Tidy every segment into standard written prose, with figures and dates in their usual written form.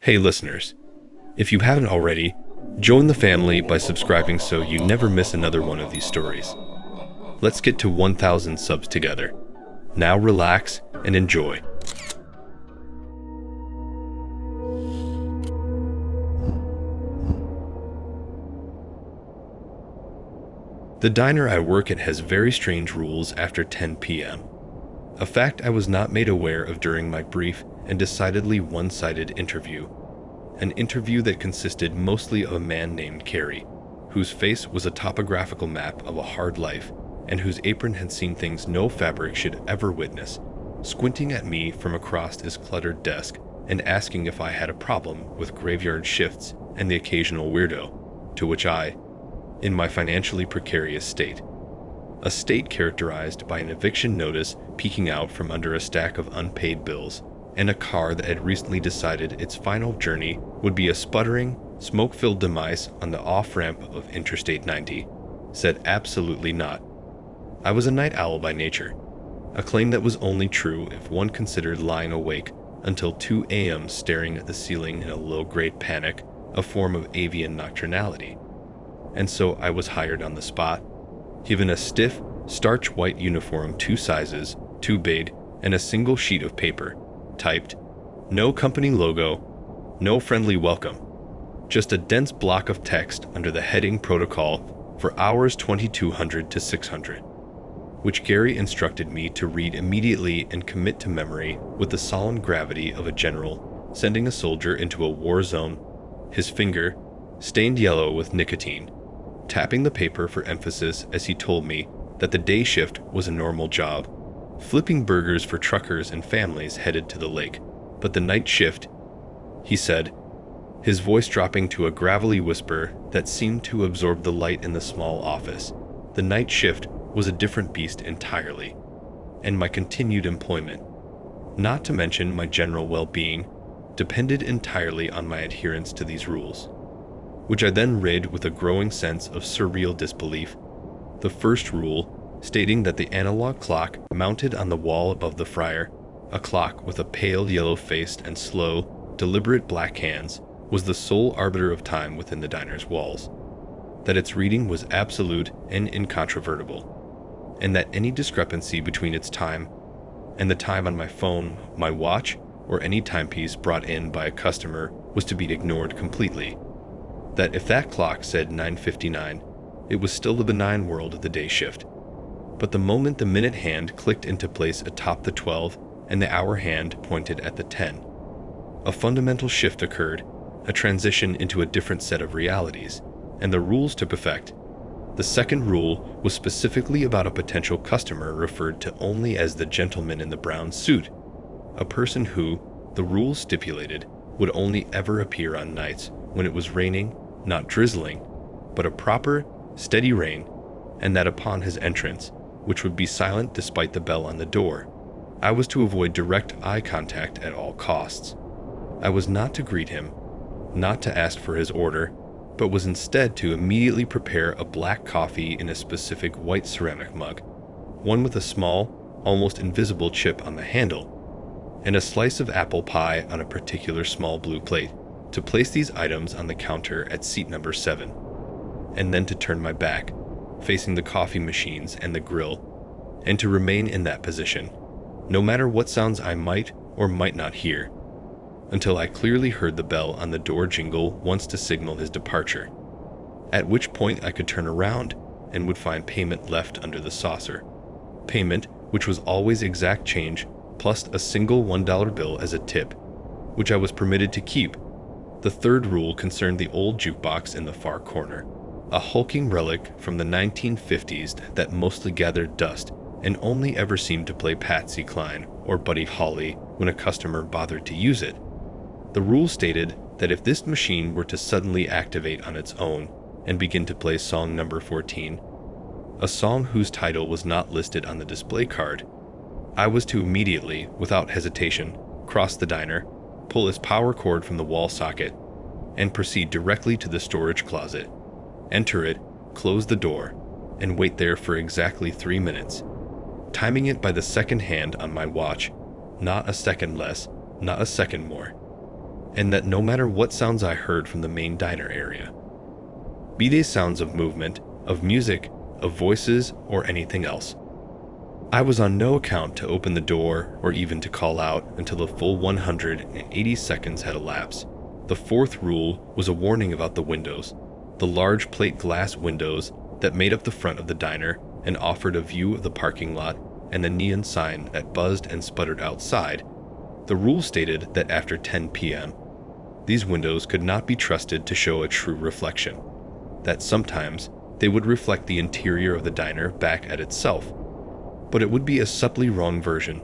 Hey listeners, if you haven't already, join the family by subscribing so you never miss another one of these stories. Let's get to 1,000 subs together. Now relax and enjoy. The diner I work at has very strange rules after 10 p.m. A fact I was not made aware of during my brief and decidedly one-sided interview. An interview that consisted mostly of a man named Carrie, whose face was a topographical map of a hard life and whose apron had seen things no fabric should ever witness, squinting at me from across his cluttered desk and asking if I had a problem with graveyard shifts and the occasional weirdo, to which I, in my financially precarious state, a state characterized by an eviction notice peeking out from under a stack of unpaid bills, and a car that had recently decided its final journey would be a sputtering, smoke-filled demise on the off-ramp of Interstate 90, said absolutely not. I was a night owl by nature, a claim that was only true if one considered lying awake until 2 a.m. staring at the ceiling in a low-grade panic, a form of avian nocturnality. And so I was hired on the spot, given a stiff, starch-white uniform 2 sizes, too big, and a single sheet of paper, typed, no company logo, no friendly welcome, just a dense block of text under the heading protocol for hours 2200 to 600, which Gary instructed me to read immediately and commit to memory with the solemn gravity of a general sending a soldier into a war zone, his finger, stained yellow with nicotine, tapping the paper for emphasis as he told me that the day shift was a normal job, flipping burgers for truckers and families headed to the lake. But the night shift, he said, his voice dropping to a gravelly whisper that seemed to absorb the light in the small office. The night shift was a different beast entirely, and my continued employment, not to mention my general well-being, depended entirely on my adherence to these rules, which I then read with a growing sense of surreal disbelief. The first rule, stating that the analog clock mounted on the wall above the friar, a clock with a pale yellow-faced and slow, deliberate black hands, was the sole arbiter of time within the diner's walls, that its reading was absolute and incontrovertible, and that any discrepancy between its time and the time on my phone, my watch, or any timepiece brought in by a customer was to be ignored completely, that if that clock said 9:59, it was still the benign world of the day shift. But the moment the minute hand clicked into place atop the 12 and the hour hand pointed at the 10, a fundamental shift occurred, a transition into a different set of realities, and the rules took effect. The second rule was specifically about a potential customer referred to only as the gentleman in the brown suit, a person who, the rules stipulated, would only ever appear on nights when it was raining, not drizzling, but a proper, steady rain, and that upon his entrance, which would be silent despite the bell on the door, I was to avoid direct eye contact at all costs. I was not to greet him, not to ask for his order, but was instead to immediately prepare a black coffee in a specific white ceramic mug, one with a small, almost invisible chip on the handle, and a slice of apple pie on a particular small blue plate, to place these items on the counter at seat number 7, and then to turn my back, facing the coffee machines and the grill, and to remain in that position, no matter what sounds I might or might not hear, until I clearly heard the bell on the door jingle once to signal his departure, at which point I could turn around and would find payment left under the saucer. Payment which was always exact change plus a single $1 bill as a tip, which I was permitted to keep. The third rule concerned the old jukebox in the far corner, a hulking relic from the 1950s that mostly gathered dust and only ever seemed to play Patsy Cline or Buddy Holly when a customer bothered to use it. The rule stated that if this machine were to suddenly activate on its own and begin to play song number 14, a song whose title was not listed on the display card, I was to immediately, without hesitation, cross the diner, pull its power cord from the wall socket, and proceed directly to the storage closet, enter it, close the door, and wait there for exactly 3 minutes, timing it by the second hand on my watch, not a second less, not a second more, and that no matter what sounds I heard from the main diner area, be they sounds of movement, of music, of voices, or anything else, I was on no account to open the door or even to call out until the full 180 seconds had elapsed. The fourth rule was a warning about the windows, the large plate glass windows that made up the front of the diner and offered a view of the parking lot and the neon sign that buzzed and sputtered outside. The rule stated that after 10 p.m., these windows could not be trusted to show a true reflection, that sometimes they would reflect the interior of the diner back at itself, but it would be a subtly wrong version,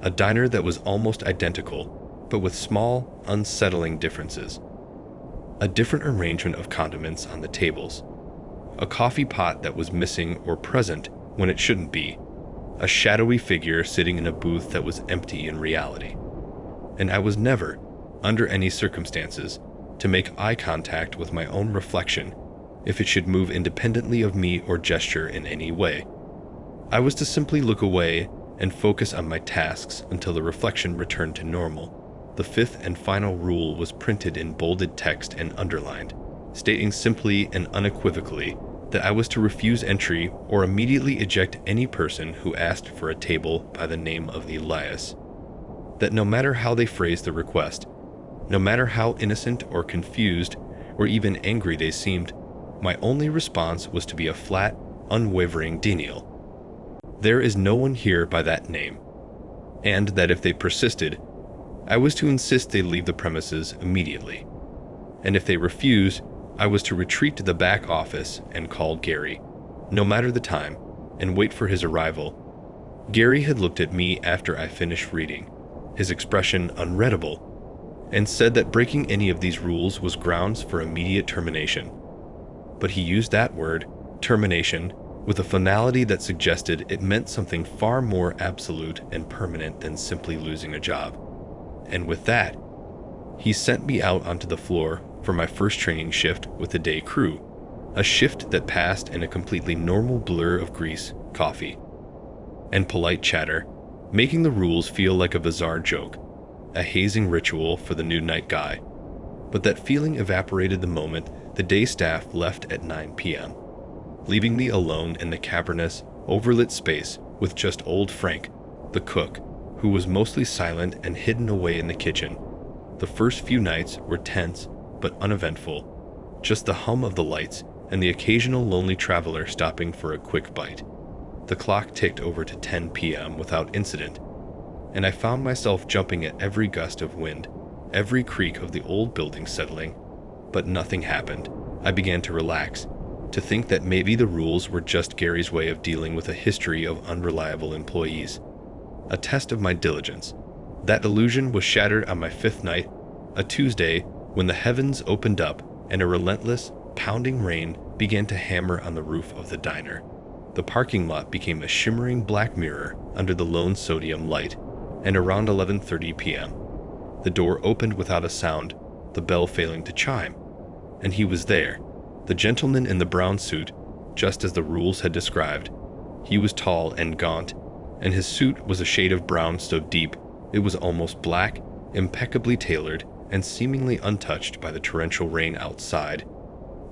a diner that was almost identical, but with small, unsettling differences. A different arrangement of condiments on the tables, a coffee pot that was missing or present when it shouldn't be, a shadowy figure sitting in a booth that was empty in reality. And I was never, under any circumstances, to make eye contact with my own reflection if it should move independently of me or gesture in any way. I was to simply look away and focus on my tasks until the reflection returned to normal. The fifth and final rule was printed in bolded text and underlined, stating simply and unequivocally that I was to refuse entry or immediately eject any person who asked for a table by the name of Elias. That no matter how they phrased the request, no matter how innocent or confused or even angry they seemed, my only response was to be a flat, unwavering denial. There is no one here by that name, and that if they persisted, I was to insist they leave the premises immediately, and if they refused, I was to retreat to the back office and call Gary, no matter the time, and wait for his arrival. Gary had looked at me after I finished reading, his expression unreadable, and said that breaking any of these rules was grounds for immediate termination. But he used that word, termination, with a finality that suggested it meant something far more absolute and permanent than simply losing a job. And with that, he sent me out onto the floor for my first training shift with the day crew, a shift that passed in a completely normal blur of grease, coffee, and polite chatter, making the rules feel like a bizarre joke, a hazing ritual for the new night guy. But that feeling evaporated the moment the day staff left at 9 p.m., leaving me alone in the cavernous, overlit space with just old Frank, the cook, who was mostly silent and hidden away in the kitchen. The first few nights were tense but uneventful, just the hum of the lights and the occasional lonely traveler stopping for a quick bite. The clock ticked over to 10 p.m. without incident, and I found myself jumping at every gust of wind, every creak of the old building settling, but nothing happened. I began to relax, to think that maybe the rules were just Gary's way of dealing with a history of unreliable employees. A test of my diligence. That illusion was shattered on my fifth night, a Tuesday, when the heavens opened up and a relentless, pounding rain began to hammer on the roof of the diner. The parking lot became a shimmering black mirror under the lone sodium light, and around 11:30 p.m., the door opened without a sound, the bell failing to chime, and he was there, the gentleman in the brown suit, just as the rules had described. He was tall and gaunt, and his suit was a shade of brown so deep it was almost black, impeccably tailored, and seemingly untouched by the torrential rain outside.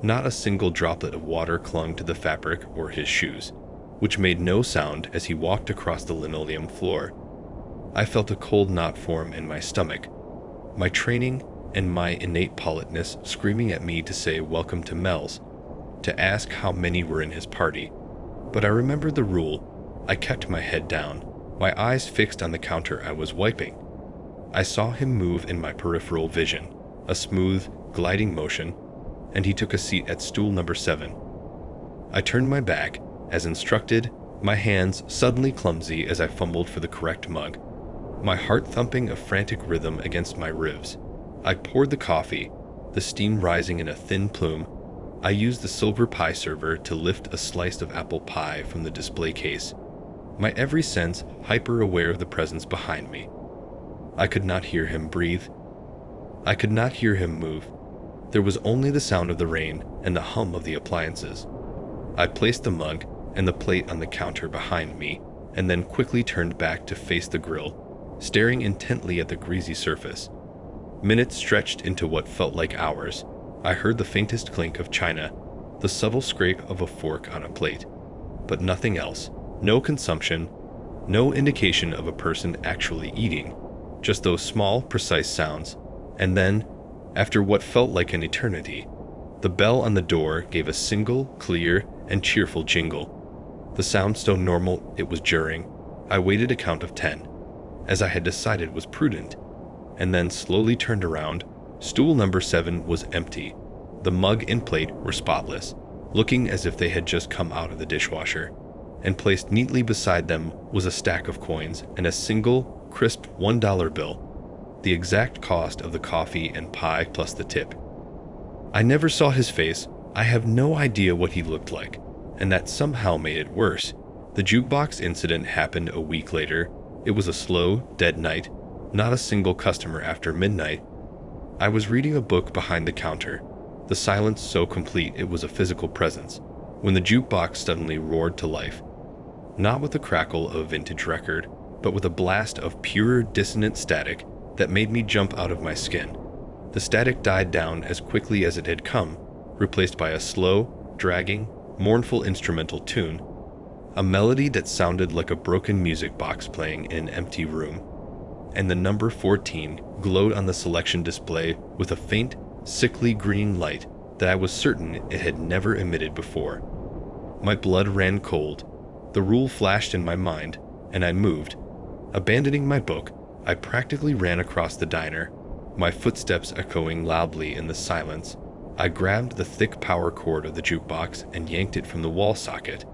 Not a single droplet of water clung to the fabric or his shoes, which made no sound as he walked across the linoleum floor. I felt a cold knot form in my stomach, my training and my innate politeness screaming at me to say welcome to Mel's, to ask how many were in his party. But I remembered the rule. I kept my head down, my eyes fixed on the counter I was wiping. I saw him move in my peripheral vision, a smooth, gliding motion, and he took a seat at stool number 7. I turned my back, as instructed, my hands suddenly clumsy as I fumbled for the correct mug, my heart thumping a frantic rhythm against my ribs. I poured the coffee, the steam rising in a thin plume. I used the silver pie server to lift a slice of apple pie from the display case, my every sense hyper-aware of the presence behind me. I could not hear him breathe. I could not hear him move. There was only the sound of the rain and the hum of the appliances. I placed the mug and the plate on the counter behind me, and then quickly turned back to face the grill, staring intently at the greasy surface. Minutes stretched into what felt like hours. I heard the faintest clink of china, the subtle scrape of a fork on a plate, but nothing else. No consumption, no indication of a person actually eating, just those small, precise sounds. And then, after what felt like an eternity, the bell on the door gave a single, clear, and cheerful jingle. The sound so normal it was jarring. I waited a count of 10, as I had decided was prudent, and then slowly turned around. Stool number 7 was empty. The mug and plate were spotless, looking as if they had just come out of the dishwasher, and placed neatly beside them was a stack of coins and a single, crisp $1 bill, the exact cost of the coffee and pie plus the tip. I never saw his face. I have no idea what he looked like, and that somehow made it worse. The jukebox incident happened a week later. It was a slow, dead night, not a single customer after midnight. I was reading a book behind the counter, the silence so complete it was a physical presence, when the jukebox suddenly roared to life. Not with the crackle of a vintage record, but with a blast of pure, dissonant static that made me jump out of my skin. The static died down as quickly as it had come, replaced by a slow, dragging, mournful instrumental tune, a melody that sounded like a broken music box playing in an empty room. And the number 14 glowed on the selection display with a faint, sickly green light that I was certain it had never emitted before. My blood ran cold. The rule flashed in my mind, and I moved. Abandoning my book, I practically ran across the diner, my footsteps echoing loudly in the silence. I grabbed the thick power cord of the jukebox and yanked it from the wall socket.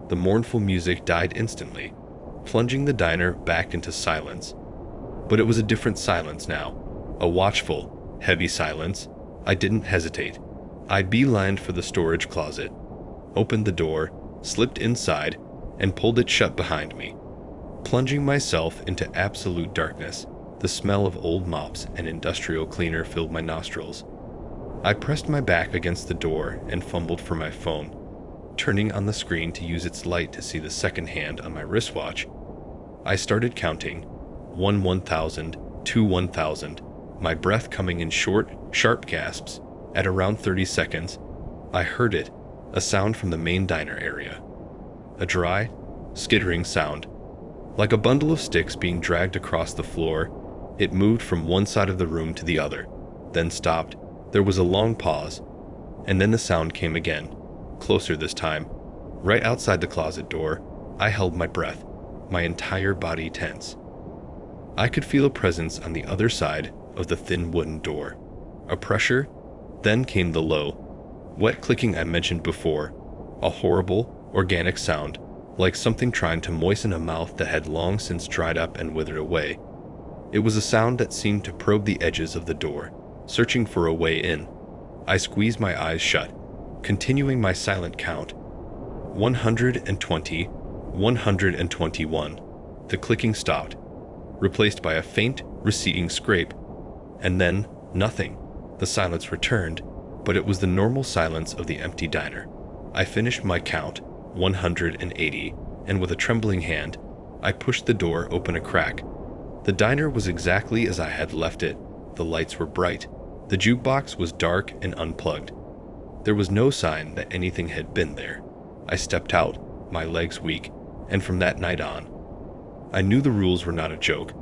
The mournful music died instantly, plunging the diner back into silence. But it was a different silence now, a watchful, heavy silence. I didn't hesitate. I beelined for the storage closet, opened the door, slipped inside, and pulled it shut behind me. Plunging myself into absolute darkness, the smell of old mops and industrial cleaner filled my nostrils. I pressed my back against the door and fumbled for my phone, turning on the screen to use its light to see the second hand on my wristwatch. I started counting, 1,000, 1,000, my breath coming in short, sharp gasps. At around 30 seconds, I heard it, a sound from the main diner area. A dry, skittering sound. Like a bundle of sticks being dragged across the floor, it moved from one side of the room to the other, then stopped. There was a long pause, and then the sound came again, closer this time. Right outside the closet door, I held my breath, my entire body tense. I could feel a presence on the other side of the thin wooden door. A pressure, then came the low, wet clicking I mentioned before, a horrible, organic sound, like something trying to moisten a mouth that had long since dried up and withered away. It was a sound that seemed to probe the edges of the door, searching for a way in. I squeezed my eyes shut, continuing my silent count. 120, 121. The clicking stopped, replaced by a faint, receding scrape. And then, nothing. The silence returned, but it was the normal silence of the empty diner. I finished my count, 180, and with a trembling hand, I pushed the door open a crack. The diner was exactly as I had left it. The lights were bright. The jukebox was dark and unplugged. There was no sign that anything had been there. I stepped out, my legs weak, and from that night on, I knew the rules were not a joke.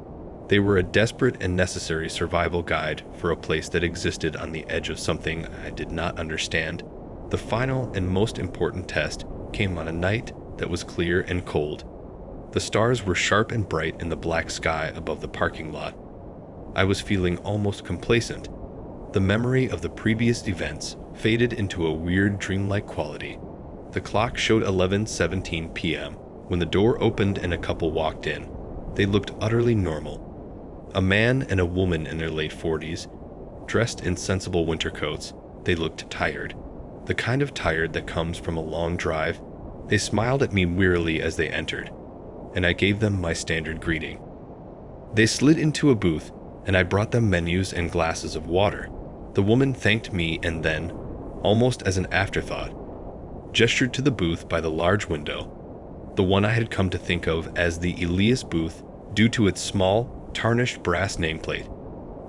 They were a desperate and necessary survival guide for a place that existed on the edge of something I did not understand. The final and most important test came on a night that was clear and cold. The stars were sharp and bright in the black sky above the parking lot. I was feeling almost complacent. The memory of the previous events faded into a weird dreamlike quality. The clock showed 11:17 p.m. when the door opened and a couple walked in. They looked utterly normal. A man and a woman in their late 40s, dressed in sensible winter coats. They looked tired, the kind of tired that comes from a long drive. They smiled at me wearily as they entered, and I gave them my standard greeting. They slid into a booth, and I brought them menus and glasses of water. The woman thanked me and then, almost as an afterthought, gestured to the booth by the large window, the one I had come to think of as the Elias booth due to its small, tarnished brass nameplate.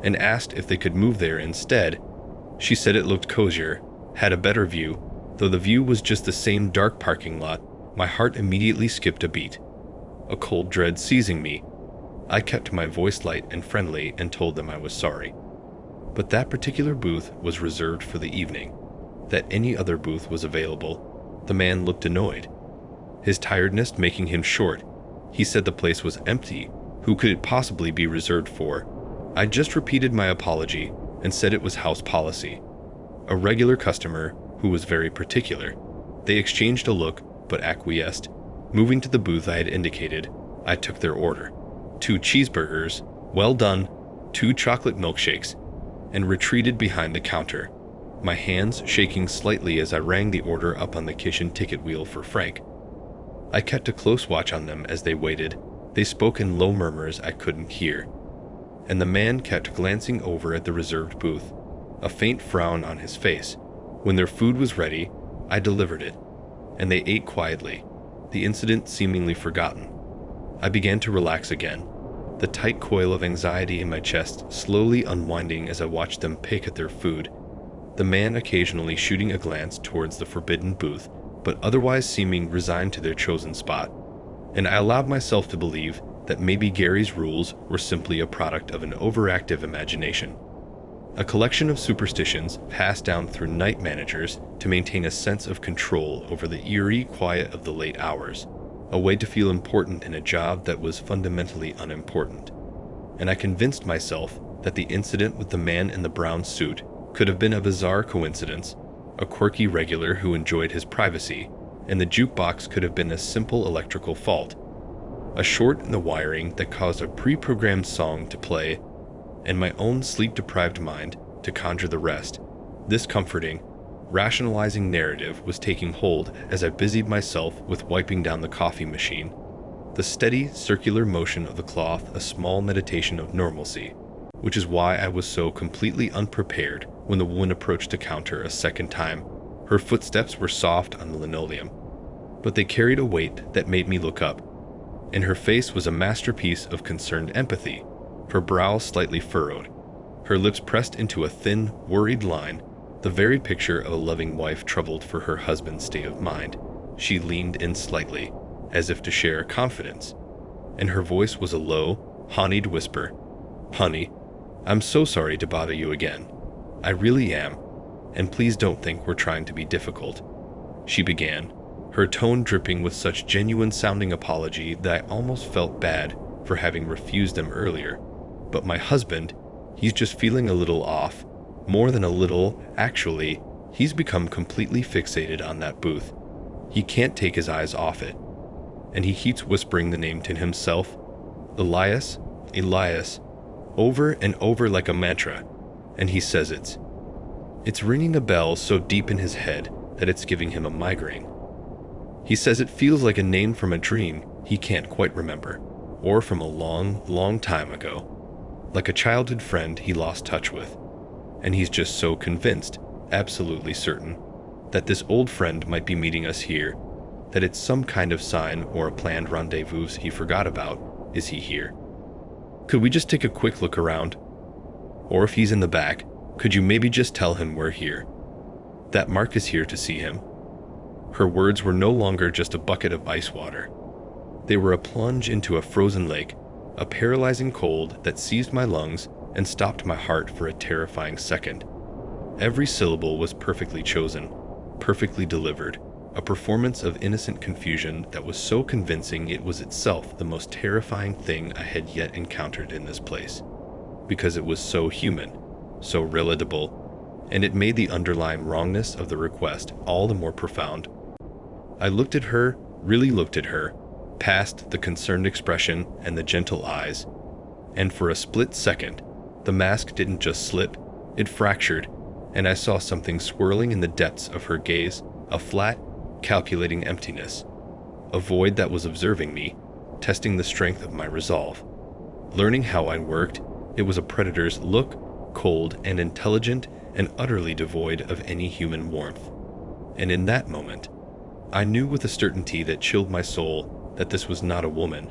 and asked if they could move there instead. She said it looked cozier, had a better view. Though the view was just the same dark parking lot, my heart immediately skipped a beat, a cold dread seizing me. I kept my voice light and friendly and told them I was sorry. But that particular booth was reserved for the evening, that any other booth was available. The man looked annoyed, his tiredness making him short. He said the place was empty. Who could it possibly be reserved for? I just repeated my apology and said it was house policy. A regular customer who was very particular. They exchanged a look, but acquiesced. Moving to the booth I had indicated, I took their order. 2 cheeseburgers, well done, 2 chocolate milkshakes, and retreated behind the counter, my hands shaking slightly as I rang the order up on the kitchen ticket wheel for Frank. I kept a close watch on them as they waited. They spoke in low murmurs I couldn't hear, and the man kept glancing over at the reserved booth, a faint frown on his face. When their food was ready, I delivered it, and they ate quietly, the incident seemingly forgotten. I began to relax again, the tight coil of anxiety in my chest slowly unwinding as I watched them pick at their food, the man occasionally shooting a glance towards the forbidden booth, but otherwise seeming resigned to their chosen spot. And I allowed myself to believe that maybe Gary's rules were simply a product of an overactive imagination. A collection of superstitions passed down through night managers to maintain a sense of control over the eerie quiet of the late hours, a way to feel important in a job that was fundamentally unimportant. And I convinced myself that the incident with the man in the brown suit could have been a bizarre coincidence, a quirky regular who enjoyed his privacy, and the jukebox could have been a simple electrical fault, a short in the wiring that caused a pre-programmed song to play, and my own sleep-deprived mind to conjure the rest. This comforting, rationalizing narrative was taking hold as I busied myself with wiping down the coffee machine, the steady, circular motion of the cloth a small meditation of normalcy, which is why I was so completely unprepared when the woman approached the counter a second time. Her footsteps were soft on the linoleum, but they carried a weight that made me look up, and her face was a masterpiece of concerned empathy, her brow slightly furrowed, her lips pressed into a thin, worried line, the very picture of a loving wife troubled for her husband's state of mind. She leaned in slightly, as if to share confidence, and her voice was a low, honeyed whisper. "Honey, I'm so sorry to bother you again. I really am, and please don't think we're trying to be difficult," she began, her tone dripping with such genuine-sounding apology that I almost felt bad for having refused them earlier. "But my husband, he's just feeling a little off. More than a little, actually. He's become completely fixated on that booth. He can't take his eyes off it. And he keeps whispering the name to himself, Elias, Elias, over and over like a mantra, and he says it's ringing a bell so deep in his head that it's giving him a migraine. He says it feels like a name from a dream he can't quite remember, or from a long, long time ago, like a childhood friend he lost touch with. And he's just so convinced, absolutely certain, that this old friend might be meeting us here, that it's some kind of sign or a planned rendezvous he forgot about. Is he here? Could we just take a quick look around? Or if he's in the back, could you maybe just tell him we're here? That Mark is here to see him." Her words were no longer just a bucket of ice water. They were a plunge into a frozen lake, a paralyzing cold that seized my lungs and stopped my heart for a terrifying second. Every syllable was perfectly chosen, perfectly delivered, a performance of innocent confusion that was so convincing it was itself the most terrifying thing I had yet encountered in this place, because it was so human, so relatable, and it made the underlying wrongness of the request all the more profound. I looked at her, really looked at her, past the concerned expression and the gentle eyes, and for a split second, the mask didn't just slip, it fractured, and I saw something swirling in the depths of her gaze, a flat, calculating emptiness, a void that was observing me, testing the strength of my resolve. Learning how I worked, it was a predator's look, cold and intelligent and utterly devoid of any human warmth. And in that moment, I knew with a certainty that chilled my soul that this was not a woman.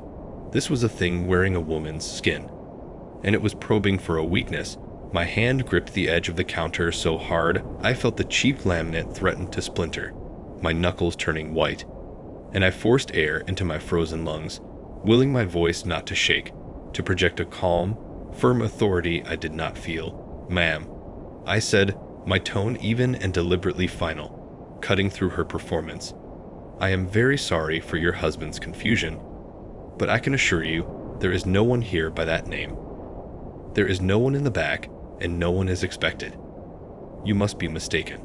This was a thing wearing a woman's skin. and it was probing for a weakness. My hand gripped the edge of the counter so hard I felt the cheap laminate threaten to splinter, my knuckles turning white, and I forced air into my frozen lungs, willing my voice not to shake, to project a calm, firm authority I did not feel. "Ma'am," I said, my tone even and deliberately final, cutting through her performance. "I am very sorry for your husband's confusion, but I can assure you there is no one here by that name. There is no one in the back, and no one is expected. You must be mistaken."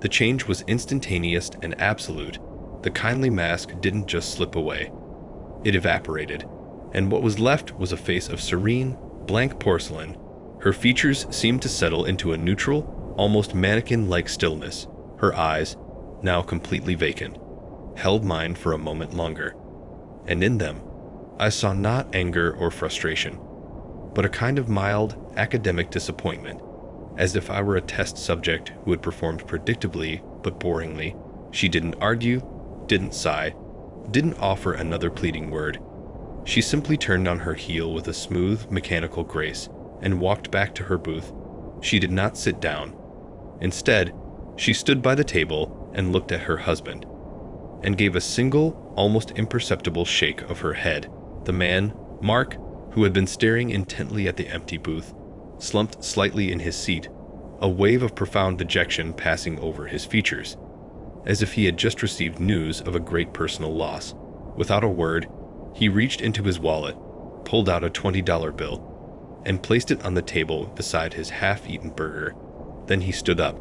The change was instantaneous and absolute. The kindly mask didn't just slip away. It evaporated, and what was left was a face of serene, blank porcelain. Her features seemed to settle into a neutral, almost mannequin-like stillness. Her eyes, now completely vacant, held mine for a moment longer, and in them, I saw not anger or frustration, but a kind of mild, academic disappointment, as if I were a test subject who had performed predictably but boringly. She didn't argue, didn't sigh, didn't offer another pleading word. She simply turned on her heel with a smooth, mechanical grace and walked back to her booth. She did not sit down. Instead, she stood by the table and looked at her husband, and gave a single, almost imperceptible shake of her head. The man, Mark, who had been staring intently at the empty booth, slumped slightly in his seat, a wave of profound dejection passing over his features, as if he had just received news of a great personal loss. Without a word, he reached into his wallet, pulled out a $20 bill, and placed it on the table beside his half-eaten burger. Then he stood up,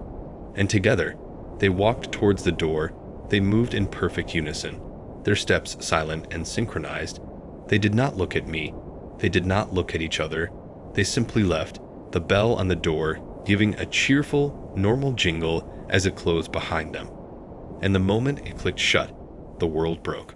and together, they walked towards the door. They moved in perfect unison, their steps silent and synchronized. They did not look at me. They did not look at each other. They simply left, the bell on the door giving a cheerful, normal jingle as it closed behind them. And the moment it clicked shut, the world broke.